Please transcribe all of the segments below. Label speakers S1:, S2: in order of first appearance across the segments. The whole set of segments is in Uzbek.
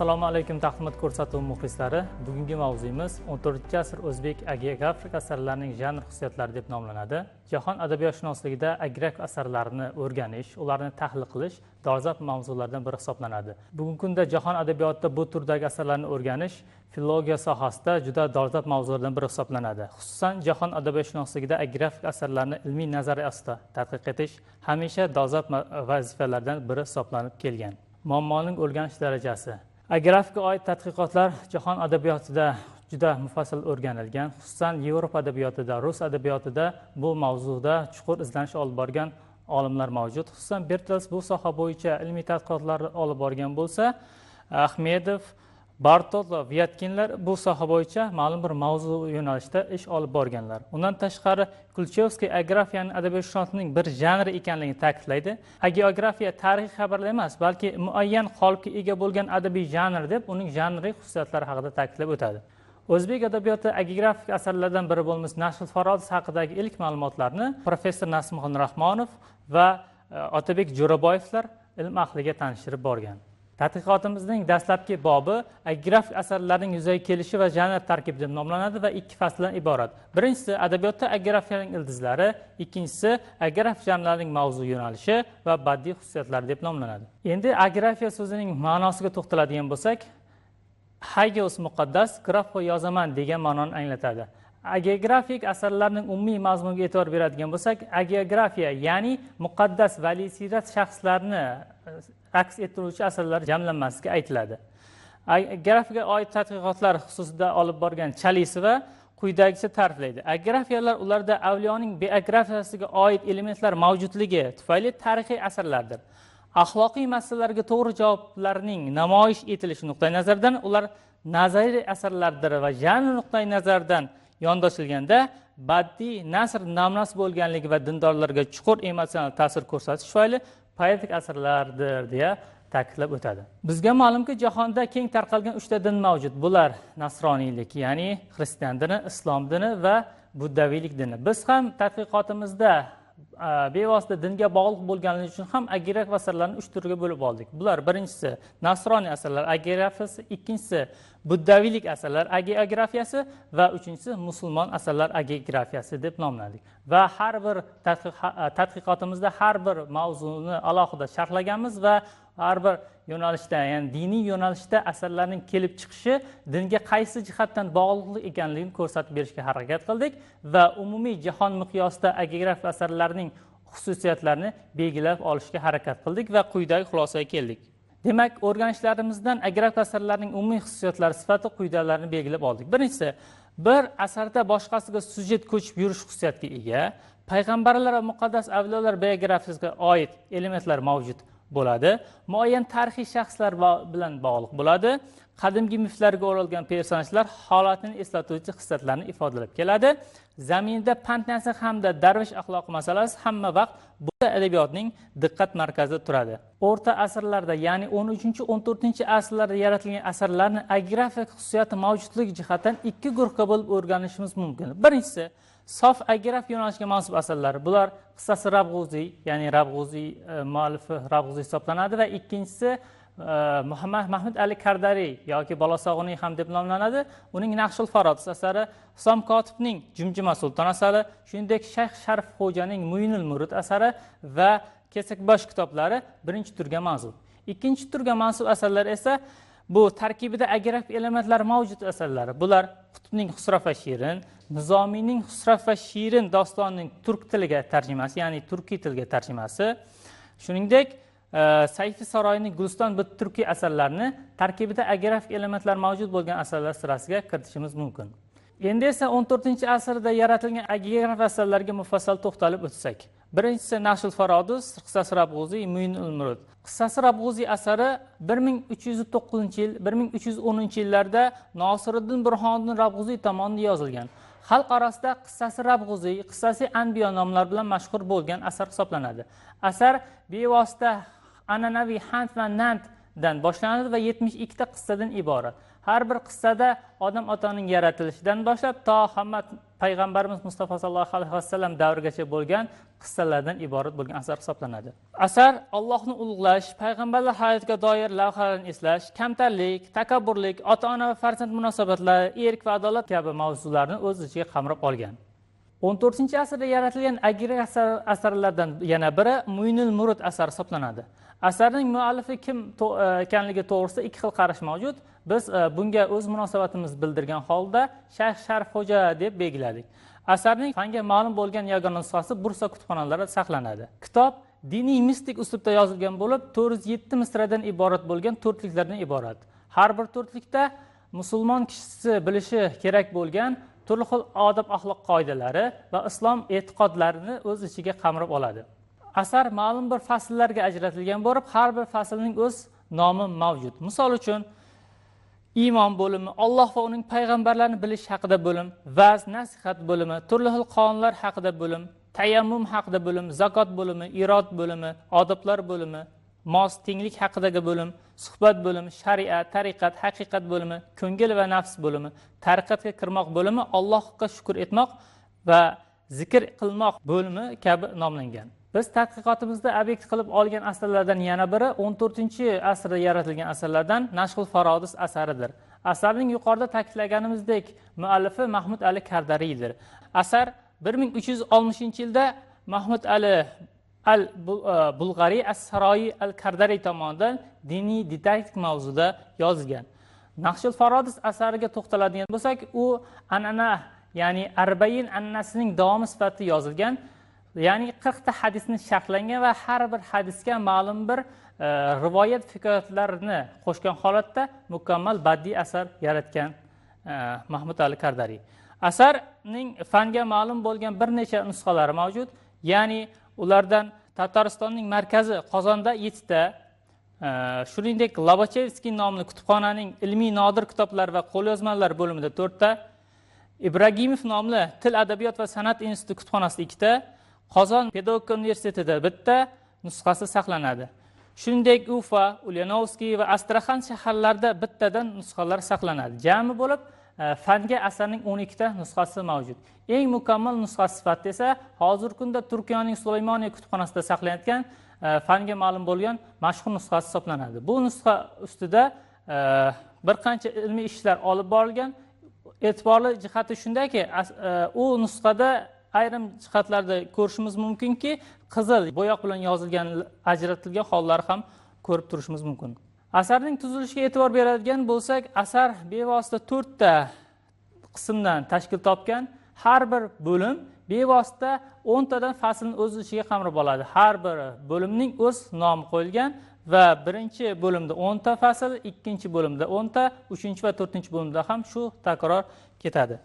S1: Assalomu alaykum taqdimot ko'rsatuv muxlislari. Bugungi mavzuyimiz 14-asr o'zbek agiografik asarlarining janr xususiyatlari deb nomlanadi. Jahon adabiyotshunosligida agiografik asarlarni o'rganish, ularni tahlil qilish dolzarb mavzulardan biri hisoblanadi. Bugungi kunda jahon adabiyotida bu turdagi asarlarni o'rganish filologiya sohasida juda dolzarb mavzulardan biri hisoblanadi. Xususan, jahon adabiyotshunosligida agiografik asarlarni ilmiy nazariya asosida tadqiq etish hamisha dolzarb vazifalardan biri hisoblanib kelgan. Muammoning o'rganish darajasi. Agiografika oid tadqiqotlar jahon adabiyotida juda mufassal o'rganilgan. Xususan, Yevropa adabiyotida, rus adabiyotida bu mavzuda chuqur izlanish olib borgan olimlar mavjud. Xususan, Bertels bu soha bo'yicha ilmiy tadqiqotlar olib borgan bo'lsa, Ahmedov, Bartol va Vyatkinlar bu soha bo'yicha ma'lum bir mavzu yo'nalishda ish olib borganlar. Undan tashqari, Kulchevskiy agiografiyaning adabiyotshunoslikning bir janri ekanligini ta'kidlaydi. Agiografiya tarixiy xabarlar emas, balki muayyan qolipga ega bo'lgan adabiy janr deb uning janriy xususiyatlari haqida ta'kidlab o'tadi. O'zbek adabiyoti agiografik asarlardan biri bo'lmish Nashr Farodis haqidagi ilk ma'lumotlarni professor Nasimxon Rahmonov va Otabek Jo'raboyevlar ilm ahliga tanishtirib borgan. Tadqiqotimizning dastlabki bobi agiografik asarlarning yuzaga kelishi va janr tarkibi deb nomlanadi va ikki fasldan iborat. Birinchisi adabiyotda agiografiyaning ildizlari, ikkinchisi agiografik janrlarning mavzu yo'nalishi va badiiy xususiyatlari deb nomlanadi. Endi agiografiya so'zining ma'nosiga to'xtaladigan bo'lsak, hagios muqaddas, grafo yozaman degan ma'noni anglatadi. Agiografik asarlarning umumiy mazmuniga e'tibor beradigan bo'lsak, agiografiya ya'ni muqaddas vali siyrat shaxslarni aks ettiruvchi asarlar jamlanmasiga aytiladi. Agiografiyaga oid tadqiqotlar xususida olib borgan Chalisova quyidagicha ta'riflaydi. Agiografiyalar ularda avliyoning biografiyasiga oid elementlar mavjudligi tufayli tarixiy asarlardir. Axloqiy masalalarga to'g'ri javoblarning namoyish etilishi nuqtai nazaridan ular nazariy asarlardir va janr nuqtai nazaridan yondoshilganda badiiy nasr namunasi bo'lganligi va dindorlarga chuqur emotsional ta'sir ko'rsatish tufayli poetik asarlardir deya ta'kidlab o'tadi. Bizga ma'lumki, jahonda keng tarqalgan 3 ta din mavjud. Bular nasroniylik, ya'ni xristian dini, islom dini va buddaviylik dini. Biz ham tadqiqotimizda bevosita dinga bog'liq bo'lganligi uchun ham agiografik asarlarni 3 turga bo'lib oldik. Bular birinchisi nasroniy asarlar agiografiyasi, ikkinchisi buddaviylik asarlar agiografiyasi va uchinchisi musulmon asarlar agiografiyasi deb nomladik. Va har bir tadqiqotimizda har bir mavzuni alohida sharhlaganmiz va har bir yo'nalishda, ya'ni diniy yo'nalishda asarlarning kelib chiqishi dinga qaysi jihatdan bog'liq ekanligini ko'rsatib berishga harakat qildik va umumiy jahon miqyosida agiografik asarlarning xususiyatlarini belgilab olishga harakat qildik va quyidagi xulosaga keldik. Demak, o'rganishlarimizdan agiografik asarlarning umumiy xususiyatlari sifati quyidagilarni belgilab oldik. Birinchisi, bir asarda boshqasiga sujet ko'chib yurish xususiyatiga ega, payg'ambarlar va muqaddas avliyolar biografiyasiga oid elementlar mavjud bo'ladi, muayyan tarixiy shaxslar bilan bog'liq bo'ladi, qadimgi miflarga o'ralgan personajlar holatini eslatuvchi hissatlarni ifodalab keladi. Zaminda pand-nasihat hamda darvish axloqi masalasi hamma vaqt bu adabiyotning diqqat markazida turadi. O'rta asrlarda, ya'ni 13-14-asrlarda yaratilgan asarlarni agiografik xususiyati mavjudligi jihatdan ikki guruhga bo'lib o'rganishimiz mumkin. Birinchisi sof agiografik yo'nalishga mansub asarlar. Bular qissasi Rabg'uziy, ya'ni Rabg'uziy muallifi Rabg'uziy hisoblanadi va ikkinchisi Muhammad Mahmud Ali Kardariy yoki Bolosog'iniy ham deb nomlanadi. Uning Naqshul Farodis asari, Husom Kotibning Jumjuma Sulton asari, shuningdek Shayx Sharif Xo'janing Mu'inul Murid asari va Kesakbosh kitoblari birinchi turga mansub. Ikkinchi turga mansub asarlar esa bu tarkibida agiografik elementlar mavjud asarlar. Bular Qutbning Xusraf va Shirin, Nizomiyning Xusraf va Shirin dostonining turk tiliga tarjimasi, ya'ni turkiy tilga tarjimasi, shuningdek Sayfi Saroyning Guliston bu turkiy asarlarni tarkibida agiografik elementlar mavjud bo'lgan asarlar sirasiga kiritishimiz mumkin. Endi esa 14-asrda yaratilgan agiografik asarlarga mufassal to'xtalib o'tsak. Birinchisi Naqshul Farodis, qissasi Rabg'uziy, Mu'inul Murid. Qissasi Rabg'uziy asari 1309-yil, 1310-yillarda Nosiriddin Burhoniddin Rabg'uziy tomonidan yozilgan. Xalq orasida qissasi Rabg'uziy, qissasi Anbiyo nomlari bilan mashhur bo'lgan asar hisoblanadi. Asar bevosita an'anaviy Hind va Nanddan boshlanadi va 72 ta qissadan iborat. Har bir qissada odam otaning yaratilishidan boshlab to Muhammad payg'ambarimiz Mustafa sallallohu alayhi vasallam davrigacha bo'lgan qissalardan iborat bo'lgan asar hisoblanadi. Asar Allohni ulug'lash, payg'ambarlar hayotiga doir lavhalarni eslash, kamtarlik, takabburlik, ota-ona va farzand munosabatlari, erk va adolat kabi mavzularni o'z ichiga qamrab olgan. 14-asrda yaratilgan agri asarlardan yana biri Mu'inul Murud asari hisoblanadi. Asarning muallifi kim ekanligi to'g'risida ikki xil qarash mavjud. Biz bunga o'z munosabatimizni bildirgan holda Shayx Sharifxo'ja deb belgiladik. Asarning fanga ma'lum bo'lgan yagona nusxasi Bursa kutubxonalarida saqlanadi. Kitob diniy mistik uslubda yozilgan bo'lib, 407 misradan iborat bo'lgan to'rtliklardan iborat. Har bir to'rtlikda musulmon kishisi bilishi kerak bo'lgan turli xil odob-axloq qoidalari va islom e'tiqodlarini o'z ichiga qamrab oladi. Asar ma'lum bir fasllarga ajratilgan bo'lib, har bir faslning o'z nomi mavjud. Misol uchun, iymon bo'limi, Alloh va uning payg'ambarlarini bilish haqida bo'lim, va'z nasihat bo'limi, turli xil qonunlar haqida bo'lim, tayammum haqida bo'lim, zakot bo'limi, irod bo'limi, odoblar bo'limi, mos tenglik haqidagi bo'lim, suhbat bo'limi, shariat, tariqat, haqiqat bo'limi, ko'ngil va nafs bo'limi, tariqatga kirmoq bo'limi, Allohga shukr etmoq va zikr qilmoq bo'limi kabi nomlangan. Biz tadqiqotimizda obyekt qilib olgan asarlardan yana biri 14-asrda yaratilgan asarlardan Nashxul Farodis asaridir. Asarning yuqorida ta'kidlaganimizdek muallifi Mahmud Ali Kardariydir. Asar 1360-yilda Mahmud Ali al-Bulg'ari as-Saroyi al-Kardariy tomonidan diniy didaktik mavzuda yozilgan. Nashxul Farodis asariga to'xtaladigan bo'lsak, u an'ana, ya'ni Arbain annasining davomi sifatida yozilgan. Ya'ni 40 ta hadisni sharhlangan va har bir hadisga ma'lum bir rivoyat hikoyatlarini qo'shgan holatda mukammal badiiy asar yaratgan Mahmud Ali Kardariy. Asarning fanga ma'lum bo'lgan bir necha nusxalari mavjud. Ya'ni ulardan Tataristonning markazi Qozonda 7 ta, shuningdek Lobachevskiy nomli kutubxonaning ilmiy nodir kitoblar va qo'lyozmalar bo'limida 4 ta, Ibragimov nomli til, adabiyot va san'at instituti kutubxonasida 2 ta, Qozon pedagogika universitetida 1 ta nusxasi saqlanadi. Shuningdek, Ufa, Ulyanovskiy va Astraxan shaharlarida 1 tadan nusxalar saqlanadi. Jami bo'lib fanga asarning 12 ta nusxasi mavjud. Eng mukammal nusxasi sifatida esa hozirgi kunda Turkiyaning Sulaymoniya kutubxonasida saqlanayotgan fanga ma'lum bo'lgan mashhur nusxasi hisoblanadi. Bu nusxa ustida bir qancha ilmiy ishlar olib borilgan. E'tiborli jihati shundaki, u nusxada ayrim jihatlarda ko'rishimiz mumkinki, qizil bo'yoq bilan yozilgan, ajratilgan hollari ham ko'rib turishimiz mumkin. Asarning tuzilishiga e'tibor beradigan bo'lsak, asar bevosita 4 ta qismdan tashkil topgan. Har bir bo'lim bevosita 10 tadan faslni o'z ichiga qamrab oladi. Har bir bo'limning o'z nomi qo'yilgan va birinchi bo'limda 10 ta fasl, ikkinchi bo'limda 10 ta, uchinchi va to'rtinchi bo'limda ham shu takror ketadi.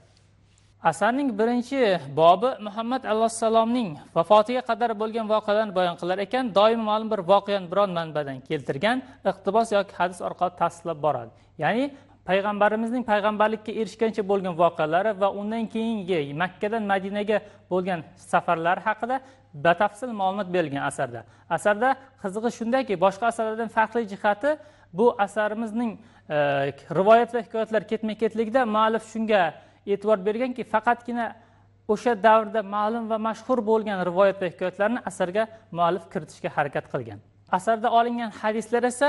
S1: Asarning birinchi bobi Muhammad alayhissalomning vafotiga qadar bo'lgan voqealarni bayon qilar ekan, doimo ma'lum bir voqeani biron manbadan keltirgan, iqtibos yoki hadis orqali tasdiqlab boradi. Ya'ni payg'ambarimizning payg'ambarlikka erishgancha bo'lgan voqealari va undan keyingi Makkadan Madinaga bo'lgan safarlari haqida batafsil ma'lumot berilgan asarda. Asarda qizig'i shundaki, boshqa asarlardan farqli jihati bu asarimizning rivoyat va hikoyatlar ketma-ketligida muallif shunga e'tibor berganki, faqatgina o'sha davrda ma'lum va mashhur bo'lgan rivoyat va hikoyatlarni asarga muallif kiritishga harakat qilgan. Asarda olingan hadislar esa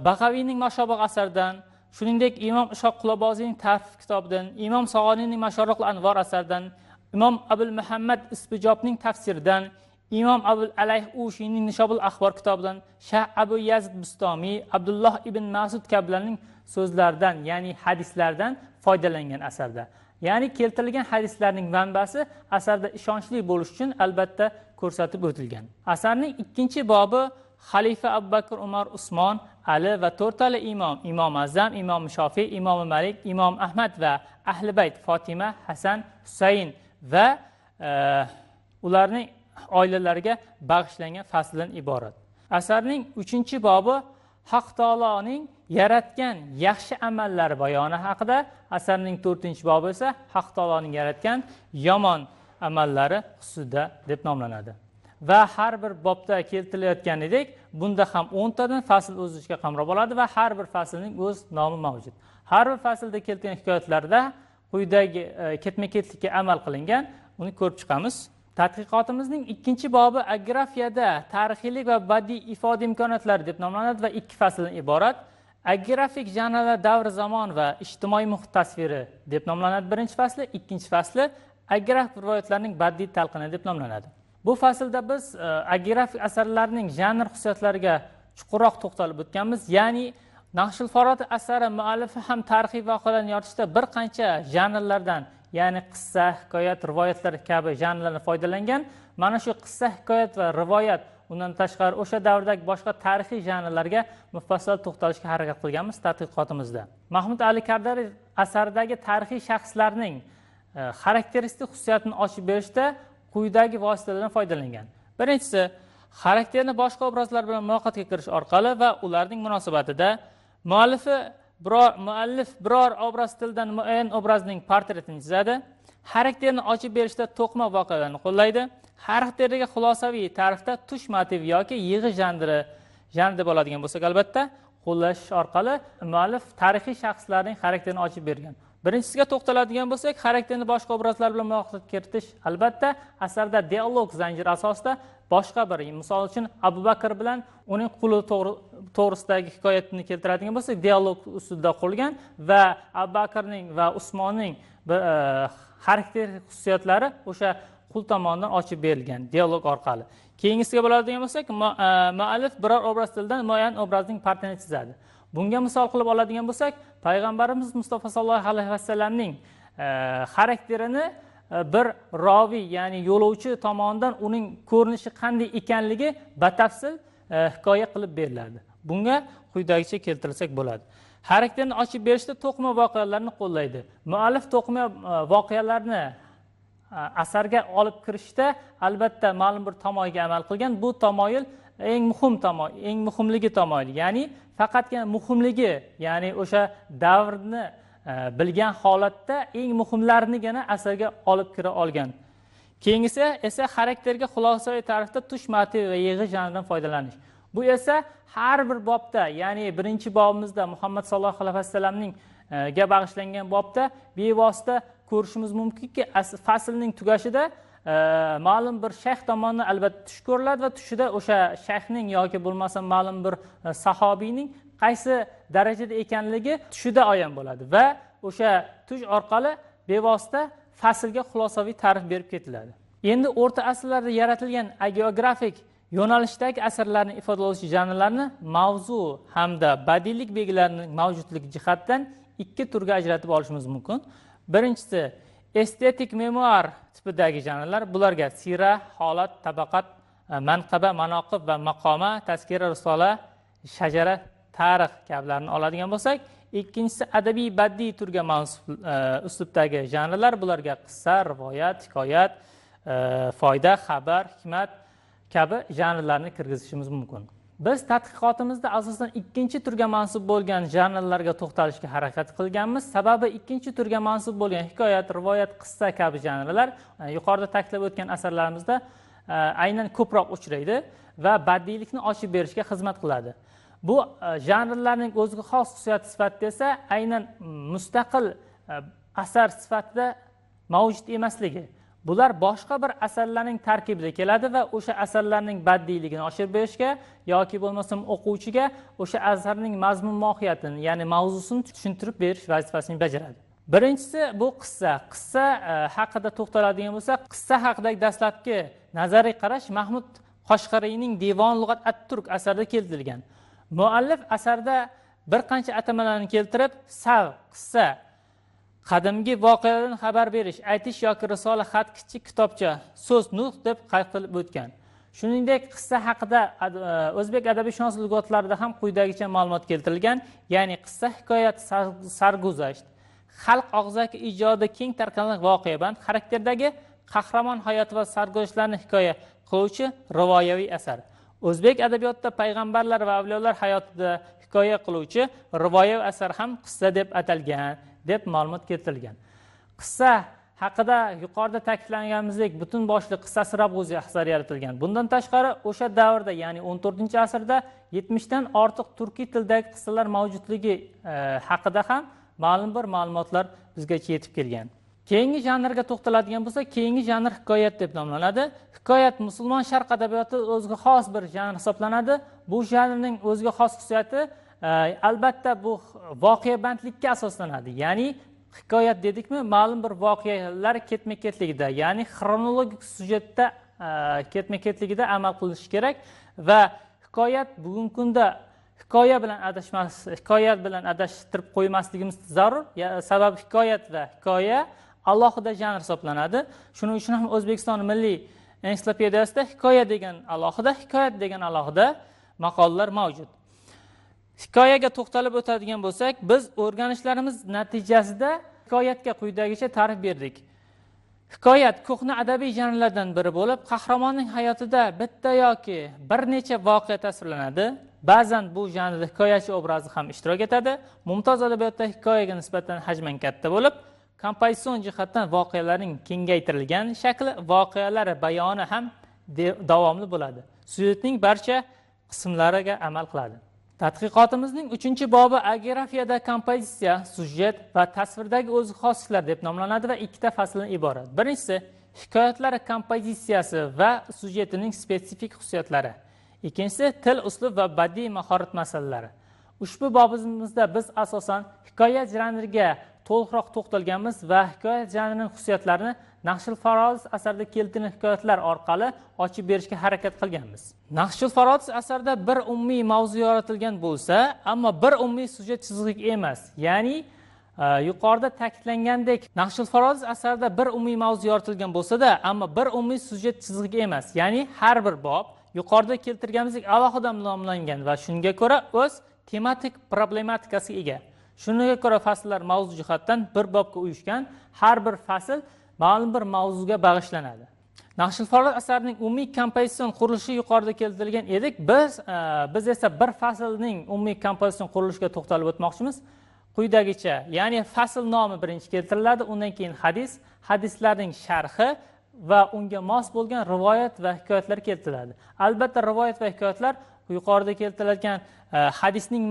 S1: Bag'aviyning Mashobiq asaridan, shuningdek Imom Ishoq Quloboziyning Tarif kitobidan, Imom Sag'oniyning Mashoriqul Anvar asaridan, Imom Abul Muhammad Ispijobning tafsiridan, Imom Abul Alayh Ushiyning Nishobul Axbor kitobidan, Shah Abu Yazid Bustomiy, Abdulloh ibn Mas'ud kabilarning so'zlaridan, ya'ni hadislardan foydalangan asarda. Ya'ni keltirilgan hadislarning manbasi asarda ishonchli bo'lish uchun albatta ko'rsatib o'tilgan. Asarning ikkinchi bobi Xalifa Abu Bakr, Umar, Usmon, Ali va 4 tali imom, Imom Azam, Imom Shofiy, Imom Malik, Imom Ahmad va Ahli Bayt, Fatima, Hasan, Husayn va ularning oilalariga bag'ishlangan fasldan iborat. Asarning 3-bobi Haq taoloning yaratgan yaxshi amallari bayoni haqida, asarning 4-bobi esa Haq taoloning yaratgan yomon amallari xususida deb nomlanadi. va har bir bobda keltirilayotganidek bunda ham 10 tadan fasl o'z ichiga qamrab oladi va har bir faslning o'z nomi mavjud. Har bir faslda keltirgan hikoyatlarda quyidagi ketma-ketlikka amal qilingan, uni ko'rib chiqamiz. Tadqiqotimizning ikkinchi bobi agrafiyada tarixiylik va badiiy ifoda imkoniyatlari deb nomlanadi va 2 fasldan iborat. Agrafik janrlar davr zamon va ijtimoiy muhit tasviri deb nomlanadi birinchi fasli, ikkinchi fasli agrafik rivoyatlarning badiiy talqini deb nomlanadi. Bu faslda biz agrafik asarlarning janr xususiyatlariga chuqurroq to'xtalib o'tganmiz, ya'ni Naqshul Farod asari muallifi ham tarixiy voqealarni yoritishda bir qancha janrlardan, ya'ni qissa, hikoyat, rivoyatlar kabi janrlardan foydalangan. Mana shu qissa, hikoyat va rivoyat, undan tashqari o'sha davrdagi boshqa tarixiy janrlarga mufassal to'xtalishga harakat qilganmiz tadqiqotimizda. Mahmud Ali Kardari asaridagi tarixiy shaxslarning xarakteristik xususiyatini ochib berishda quyidagi vositalardan foydalangan. Birinchisi, xarakterni boshqa obrazlar bilan muloqotga kirish orqali va ularning munosabatida muallif biror obraz tilidan muayyan obrazning portretini chizadi. Xarakterni ochib berishda to'qma voqealarni qo'llaydi. Xarakterga xulosaviy ta'rifda tush motiv yoki yig'i janr deb oladigan bo'lsak, albatta qo'llash orqali muallif tarixiy shaxslarning xarakterini ochib bergan. Birinchisiga to'xtaladigan bo'lsak, xarakterni boshqa obrazlar bilan muloqotga kiritish. Albatta, asarda dialog zanjiri asosida boshqa bir, misol uchun Abu Bakr bilan uning quli to'g'risidagi hikoyatni keltiradigan bo'lsak, dialog ustida qurilgan va Abu Bakrning va Usmonning xarakter xususiyatlari o'sha qul tomonidan ochib berilgan dialog orqali. Keyingisiga bo'ladigan bo'lsak, muallif biror obraz tilidan muayyan obrazning portretini chizadi. Bunga misol qilib oladigan bo'lsak, payg'ambarimiz Mustafa sallallohu alayhi vasallamning xarakterini bir roviy, ya'ni yo'lovchi tomonidan uning ko'rinishi qanday ekanligi batafsil hikoya qilib beriladi. Bunga quyidagicha keltirsak bo'ladi. Xarakterni ochib berishda to'qma voqealarni qo'llaydi. Muallif to'qma voqealarni asarga olib kirishda albatta ma'lum bir tamoyilga amal qilgan. Bu tamoyil eng muhimligi tamoyil, ya'ni faqatgina muhimligi, ya'ni o'sha davrni bilgan holatda eng muhimlarinigina asarga olib kira olgan. Keyingisi esa xarakterga xulosaviy ta'rifda tush motiv va yig'i janridan foydalanish. Bu esa har bir bobda, ya'ni birinchi bobimizda Muhammad sallallohu alayhi vasallamning ga bag'ishlangan bobda bevosita ko'rishimiz mumkinki, faslning tugashida ma'lum bir shayx tomonidan albatta tush ko'riladi va tushida o'sha shayxning yoki bo'lmasa ma'lum bir sahobiyning qaysi darajada ekanligi tushida ayon bo'ladi va o'sha tush orqali bevosita faslga xulosaviy ta'rif berib ketiladi. Endi o'rta asrlarda yaratilgan agiografik yo'nalishdagi asarlarni ifodalovchi janrlarni mavzu hamda badiiylik belgilarining mavjudligi jihatdan 2 turga ajratib olishimiz mumkin. Birinchisi estetik memuar tipidagi janrlar. Bularga sira, holat, tabaqat, manqaba, manoqib va maqoma, tazkira, risola, shajara, tarix kabilarni oladigan bo'lsak, ikkinchisi adabiy badiiy turga mansub uslubdagi janrlar. Bularga qissa, rivoyat, hikoyat, foyda, xabar, hikmat kabi janrlarni kirgizishimiz mumkin. Biz tadqiqotimizda asosan ikkinchi turga mansub bo'lgan janrlarga to'xtalishga harakat qilganmiz. Sababi ikkinchi turga mansub bo'lgan hikoyat, rivoyat, qissa kabi janrlar yuqorida ta'kidlab o'tgan asarlarimizda aynan ko'proq uchraydi va badiiylikni ochib berishga xizmat qiladi. Bu janrlarning o'ziga xos xususiyati sifatida esa aynan mustaqil asar sifatida mavjud emasligi. Bular boshqa bir asarlarning tarkibida keladi va o'sha asarlarning badiiyligini oshirib berishga yoki bo'lmasam o'quvchiga o'sha asarning mazmun mohiyatini, ya'ni mavzusini tushuntirib berish vazifasini bajaradi. Birinchisi bu qissa. Qissa haqida to'xtaladigan bo'lsak, qissa haqidagi dastlabki nazariy qarash Mahmud Qoshqariyning Devon lug'at at-Turk asarida keltirilgan. Muallif asarda bir qancha atamalarni keltirib, sav, qissa, qadimgi voqealardan xabar berish, aytish yoki risola, xat, kichik kitobcha, so'z, nutq deb qayd qilib o'tgan. Shuningdek, qissa haqida o'zbek adabiyshunos lug'atlarida ham quyidagicha ma'lumot keltirilgan, ya'ni qissa, hikoyat, sarguzasht, xalq og'zaki ijodi keng tarqalgan voqeaband xarakterdagi qahramon hayot va sarguzashtlarni hikoya qiluvchi rivoyaviy asar. O'zbek adabiyotida payg'ambarlar va avliyolar hayotida hikoya qiluvchi rivoyaviy asar ham qissa deb atalgan deb ma'lumot keltirilgan. Qissa haqida yuqorida ta'kidlaganimizdek butun boshli qissasi Rabg'uzi asari yaratilgan. Bundan tashqari o'sha davrda, ya'ni 14-asrda 70 dan ortiq turkiy tildagi qissalar mavjudligi haqida ham ma'lum bir ma'lumotlar bizgacha yetib kelgan. Keyingi janrga to'xtaladigan bo'lsak, keyingi janr hikoyat deb nomlanadi. Hikoyat musulmon sharq adabiyoti o'ziga xos bir janr hisoblanadi. Bu janrning o'ziga xos xususiyati albatta bu voqeabandlikka asoslanadi. Ya'ni hikoyat dedikmi, ma'lum bir voqealar ketma-ketligida, ya'ni xronologik sujetda ketma-ketligida amal qilish kerak va hikoyat bugungi kunda hikoya bilan adashtirib qo'ymasligimiz zarur. Sababi hikoyat va hikoya alohida janr hisoblanadi. Shuning uchun ham O'zbekiston Milliy ensiklopediyasida hikoya degan alohida, hikoyat degan alohida maqolalar mavjud. Hikoyaga to'xtalib o'tadigan bo'lsak, biz o'rganishlarimiz natijasida hikoyatga quyidagicha ta'rif berdik. Hikoyat ko'hna adabiy janrlardan biri bo'lib, qahramonning hayotida bitta yoki bir necha voqea tasvirlanadi. Ba'zan bu janrda hikoyachi obrazi ham ishtirok etadi. Mumtoz adabiyotda hikoyaga nisbatan hajman katta bo'lib, kompozitsion jihatdan voqealarning kengaytirilgan shakli, voqealar bayoni ham davomli bo'ladi. Sujetning barcha qismlariga amal qiladi. Tadqiqotimizning 3-bobi agorafiyada kompozitsiya, sujet va tasvirdagi o'ziga xosliklar deb nomlanadi va ikkita fasldan iborat. Birinchisi hikoyatlar kompozitsiyasi va sujetining spetsifik xususiyatlari. Ikkinchisi til, uslub va badiiy mahorat masalalari. Ushbu bobimizda biz asosan hikoyat janriga to'liqroq to'xtalganmiz va hikoyat janrining xususiyatlarini Naqshul Faroz asarida keltirilgan hikoyatlar orqali ochib berishga harakat qilganmiz. Naqshul Faroz asarida bir umumiy mavzu yoritilgan bo'lsa, ammo bir umumiy sujet chizig'i emas. Ya'ni yuqorida ta'kidlangandek, Naqshul Faroz asarida bir umumiy mavzu yoritilgan bo'lsa-da, ammo bir umumiy sujet chizig'i emas. Ya'ni har bir bob yuqorida keltirganimizdek alohida nomlangan va shunga ko'ra o'z tematik problematikasiga ega. Shunga ko'ra fasllar mavzu jihatdan bir bobga uyushgan, har bir fasl ma'lum bir mavzuga bag'ishlanadi. Naqshul Faroz asarining umumiy kompozitsion qurilishi yuqorida keltirilgan edik. Biz esa bir faslning umumiy kompozitsion qurilishiga to'xtalib o'tmoqchimiz. Quyidagicha, ya'ni fasl nomi birinchi keltiriladi, undan keyin hadislarning sharhi va unga mos bo'lgan rivoyat va hikoyatlar keltiriladi. Albatta rivoyat va hikoyatlar yuqorida keltirilgan hadisning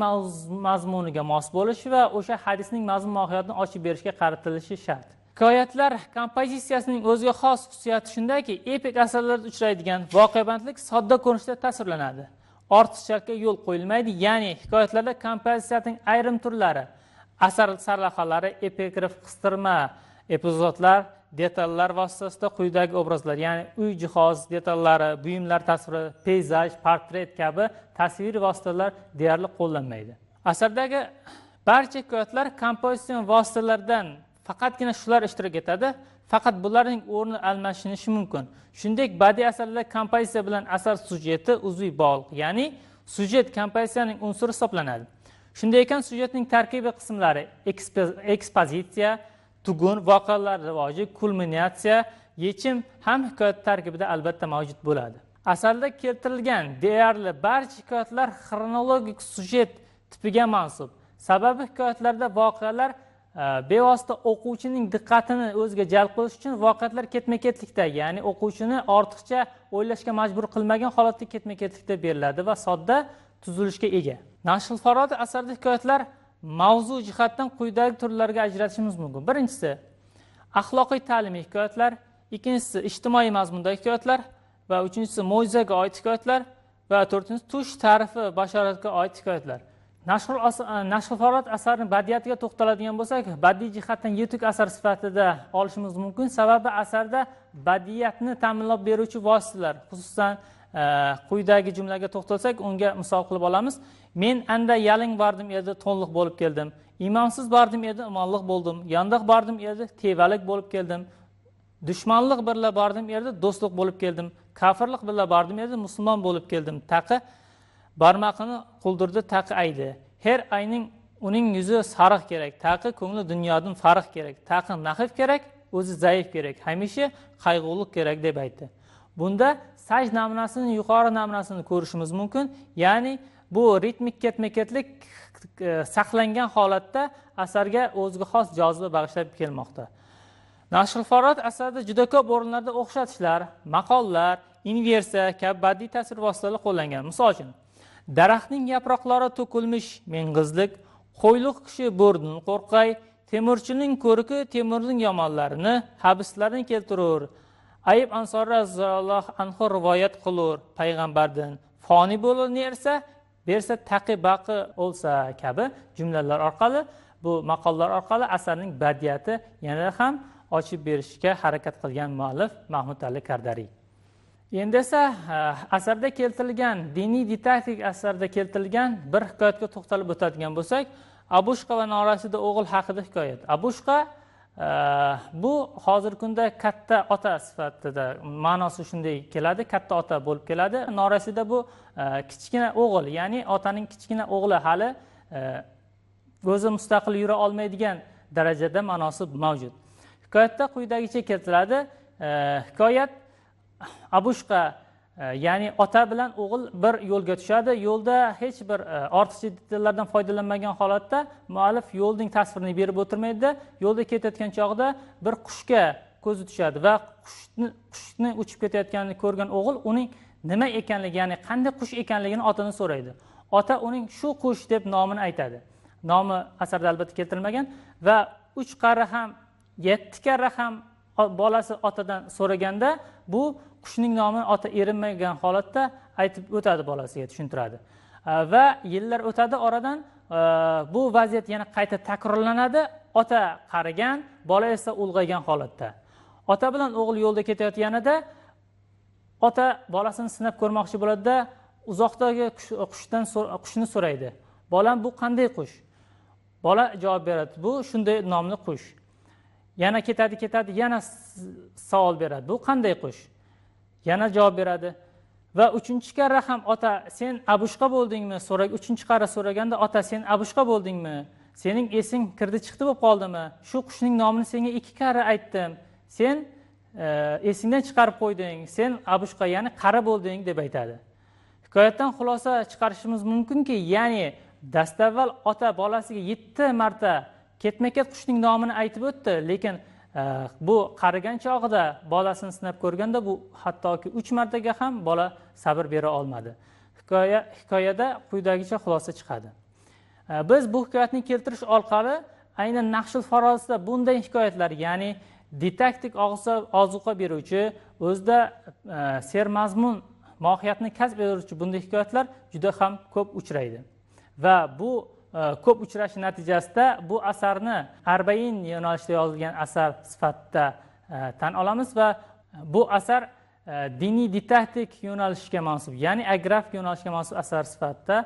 S1: mazmuniga mos bo'lishi va o'sha hadisning mazmun mohiyatini ochib berishga qaratilishi shart. Hikoyatlar kompozitsiyasining o'ziga xos xususiyati shundaki, epik asarlarda uchraydigan voqeabandlik sodda ko'rinishda tasvirlanadi. Ortiqchalikka yo'l qo'yilmaydi, ya'ni hikoyatlarda kompozitsiyaning ayrim turlari, asar sarlavhalari, epigraf, qistirma, epizodlar, detallar vositasida quyidagi obrazlar, ya'ni uy jihoz detallari, buyumlar tasviri, peyzaj, portret kabi tasviriy vositalar deyarli qo'llanmaydi. Asardagi barcha hikoyatlar kompozitsion vositalardan faqatgina shular ishtirok etadi, faqat bularning o'rni almashinishi mumkin. Shuningdek, badiiy asarlarda kompozitsiya bilan asar sujeti uzviy bog'liq, ya'ni sujet kompozitsiyaning unsuri hisoblanadi. Shunday ekan, sujetning tarkibiy qismlari ekspozitsiya, tugun, voqealar rivoji, kulminatsiya, yechim ham hikoyat tarkibida albatta mavjud bo'ladi. Asarda keltirilgan deyarli barcha hikoyatlar xronologik sujet tipiga mansub. Sababi hikoyatlarda voqealar bevosita o'quvchining diqqatini o'ziga jalb qilish uchun voqealar ketma-ketlikda, ya'ni o'quvchini ortiqcha o'ylashga majbur qilmagan holatda ketma-ketlikda beriladi va sodda tuzilishga ega. Naqshul Faroz asarida hikoyatlar mavzu jihatdan quyidagi turlarga ajratishimiz mumkin. Birinchisi axloqiy ta'limiy hikoyatlar, ikkinchisi ijtimoiy mazmundagi hikoyatlar va uchinchisi mo'jizaga oid hikoyatlar va to'rtinchisi tush ta'rifi bashoratga oid hikoyatlar. Naqshul Faroz asarining badiiyatiga to'xtaladigan bo'lsak, badiiy jihatdan yetuk asar sifatida olishimiz mumkin. Sababi asarda badiiyatni ta'minlab beruvchi vositalar, xususan quyidagi jumlaga to'xtalsak, unga misol qilib olamiz. Men anda yaling bordim edi, to'nliq bo'lib keldim. Imonsiz bordim edi, imonliq bo'ldim. Yandiq bordim edi, tevalik bo'lib keldim. Dushmanlik birla bordim edi, do'stlik bo'lib keldim. Kafirlik birla bordim edi, musulmon bo'lib keldim. Taqi barmoqini quldirdi, taqi aydi. Her ayning uning yuzi sariq kerak. Taqi ko'ngli dunyodan farq kerak. Taqi nahif kerak, o'zi zaif kerak. Hamisha qayg'ulik kerak deb aytdi. Bunda saj namunasini, yuqori namunasini ko'rishimiz mumkin. Ya'ni bu ritmik ketma-ketlik saqlangan holatda asarga o'ziga xos joziba bag'ishlab kelmoqda. Naqshul Farod asarida juda ko'p o'rinlarda o'xshatishlar, maqollar, inversiya kabi badiiy tasvir vositalari qo'llangan. Misol uchun, daraxtning yaproqlari to'kilmish ming'izlik, qo'yliq kishi bo'rdan qo'rqay, temurchining ko'rki temurning yomonlarini, habislarni keltirur. Ayib Ansori roziyallohu anhu rivoyat qilur payg'ambardan. Foni bo'lur nersa, bersa taqi baqi olsa kabi jumlalar orqali, bu maqollar orqali asarning badiiyati yana ham ochib berishga harakat qilgan muallif Mahmud Ali Kardariy. Endi esa asarda keltirilgan, diniy didaktik asarda keltirilgan bir hikoyatga to'xtalib o'tadigan bo'lsak, Abushqa va norasida o'g'il haqida hikoyat. Abushqa bu hozirgi kunda katta ota sifatida ma'nosi shunday keladi, katta ota bo'lib keladi. Norasida bu kichkina o'g'il, ya'ni otaning kichkina o'g'li, hali o'zi mustaqil yura olmaydigan darajada ma'nosi mavjud. Hikoyatda quyidagicha keltiriladi. Hikoyat Abushqa, ya'ni ota bilan o'g'il bir yo'lga tushadi. Yo'lda hech bir ortiqcha detallardan foydalanmagan holatda muallif yo'lning tasvirini berib o'tirmaydi. Yo'lda ketayotgan chog'da bir qushga ko'zi tushadi va qushni uchib ketayotganini ko'rgan o'g'il uning nima ekanligi, ya'ni qanday qush ekanligini otadan so'raydi. Ota uning shu qush deb nomini aytadi. Nomi asarda albatta keltirilmagan va 3 qarra ham 7 karra ham bolasi otadan so'raganda bu qushning nomini ota erinmagan holatda aytib o'tadi, bolasiga tushuntiradi. Va yillar o'tadi oradan, bu vaziyat yana qayta takrorlanadi. Ota qarigan, bola esa ulg'aygan holatda. Ota bilan o'g'il yo'lda ketayotganida ota bolasini sinab ko'rmoqchi bo'ladi-da, uzoqdagi qushni so'raydi. Bolam, bu qanday qush? Bola javob beradi, bu shunday nomli qush. Yana ketadi, yana savol beradi. Bu qanday qush? Yana javob beradi. Va 3-chi karra ham ota, sen Abushqa bo'ldingmi? 3-chi qarra so'raganda ota, sen Abushqa bo'ldingmi? Sening esing kirdi chiqdi bo'lib qoldimi? Shu qushning nomini senga 2 karra aytdim. Sen esingdan chiqarib qo'yding. Sen Abushqa, ya'ni qari bo'lding deb aytadi. Hikoyatdan xulosa chiqarishimiz mumkinki, ya'ni dastavval ota bolasiga 7 marta ketma-ket qushning nomini aytib o'tdi, lekin bu qarigan chog'ida bolasini sinab ko'rganda bu hattoki 3 martaga ham bola sabr bera olmadi. Hikoyada quyidagicha xulosa chiqadi. Biz bu hikoyatni keltirish orqali aynan Naqshul Farozda bunday hikoyatlar, ya'ni didaktik ozuqa beruvchi, o'zida sermazmun mohiyatni kasb etuvchi bunday hikoyatlar juda ham ko'p uchraydi. Va bu ko'p uchrashi natijasida bu asarni arbain yo'nalishida yozilgan asar sifatida tan olamiz va bu asar diniy didaktik yo'nalishga mansub, ya'ni agrafik yo'nalishga mansub asar sifatida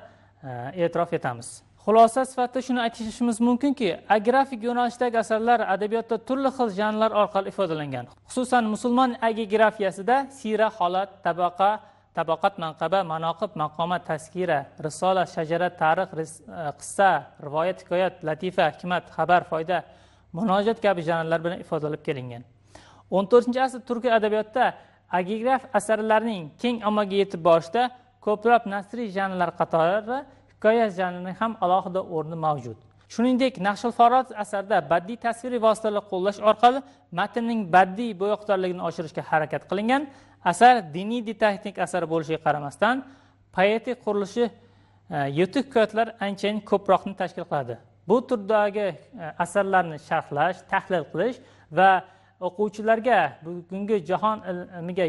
S1: e'tirof etamiz. Xulosa sifatida shuni aytishimiz mumkinki, agrafik yo'nalishdagi asarlar adabiyotda turli xil janrlar orqali ifodalangan. Xususan musulmon agiografiyasida sira, holat, tabaqat, manqaba, manoqib, maqomat, taskira, risola, shajara, tarix, qissa, rivoyat, hikoyat, latifa, hikmat, xabar, foyda, munojat kabi janrlar bilan ifodalab kelingan. 14-asr turkiy adabiyotda agiograf asarlarning keng ommaga yetib borishda ko'plab nasriy janrlar qatorida hikoya janrining ham alohida o'rni mavjud. Shuningdek, Naqshul Farod asarda badiiy tasviriy vositalar qo'llash orqali matnning badiiy bo'yoqdorligini oshirishga harakat qilingan. Asar diniy didaktik asar bo'lishiga qaramasdan, poetik qurilishi yetuk hikoyatlar anchayin ko'proqni tashkil qiladi. Bu turdagi asarlarni sharhlash, tahlil qilish va o'quvchilarga bugungi jahon ilmiga